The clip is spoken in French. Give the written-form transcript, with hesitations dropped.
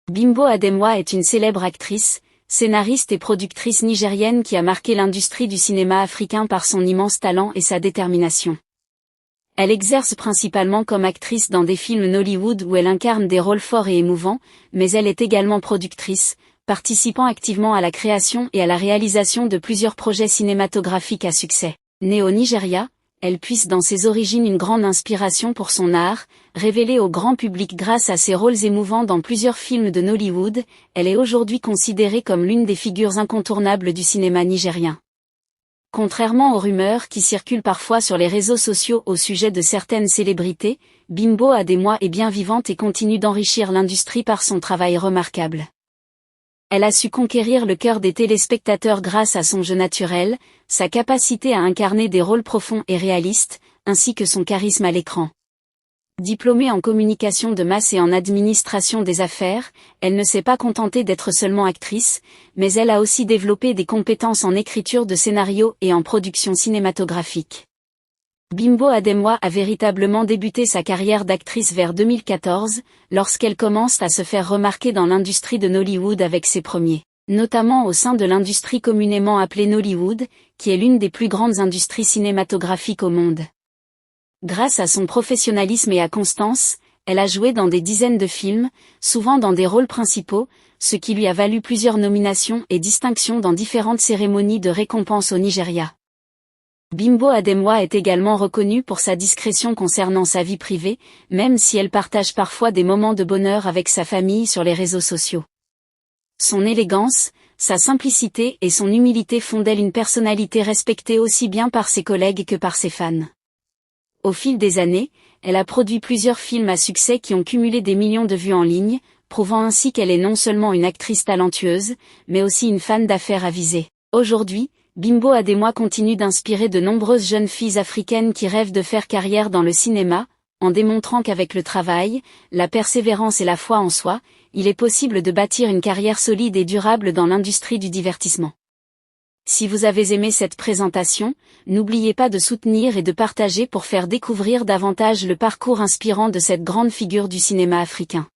Bimbo Ademwa est une célèbre actrice, scénariste et productrice nigérienne qui a marqué l'industrie du cinéma africain par son immense talent et sa détermination. Elle exerce principalement comme actrice dans des films Nollywood où elle incarne des rôles forts et émouvants, mais elle est également productrice, participant activement à la création et à la réalisation de plusieurs projets cinématographiques à succès. Née au Nigeria, elle puise dans ses origines une grande inspiration pour son art, révélée au grand public grâce à ses rôles émouvants dans plusieurs films de Nollywood. Elle est aujourd'hui considérée comme l'une des figures incontournables du cinéma nigérien. Contrairement aux rumeurs qui circulent parfois sur les réseaux sociaux au sujet de certaines célébrités, Bimbo Ademwa est bien vivante et continue d'enrichir l'industrie par son travail remarquable. Elle a su conquérir le cœur des téléspectateurs grâce à son jeu naturel, sa capacité à incarner des rôles profonds et réalistes, ainsi que son charisme à l'écran. Diplômée en communication de masse et en administration des affaires, elle ne s'est pas contentée d'être seulement actrice, mais elle a aussi développé des compétences en écriture de scénarios et en production cinématographique. Bimbo Ademwa a véritablement débuté sa carrière d'actrice vers 2014, lorsqu'elle commence à se faire remarquer dans l'industrie de Nollywood avec ses premiers, notamment au sein de l'industrie communément appelée Nollywood, qui est l'une des plus grandes industries cinématographiques au monde. Grâce à son professionnalisme et à constance, elle a joué dans des dizaines de films, souvent dans des rôles principaux, ce qui lui a valu plusieurs nominations et distinctions dans différentes cérémonies de récompense au Nigeria. Bimbo Ademwa est également reconnue pour sa discrétion concernant sa vie privée, même si elle partage parfois des moments de bonheur avec sa famille sur les réseaux sociaux. Son élégance, sa simplicité et son humilité font d'elle une personnalité respectée aussi bien par ses collègues que par ses fans. Au fil des années, elle a produit plusieurs films à succès qui ont cumulé des millions de vues en ligne, prouvant ainsi qu'elle est non seulement une actrice talentueuse, mais aussi une fan d'affaires avisée. Aujourd'hui, Bimbo Ademwa continue d'inspirer de nombreuses jeunes filles africaines qui rêvent de faire carrière dans le cinéma, en démontrant qu'avec le travail, la persévérance et la foi en soi, il est possible de bâtir une carrière solide et durable dans l'industrie du divertissement. Si vous avez aimé cette présentation, n'oubliez pas de soutenir et de partager pour faire découvrir davantage le parcours inspirant de cette grande figure du cinéma africain.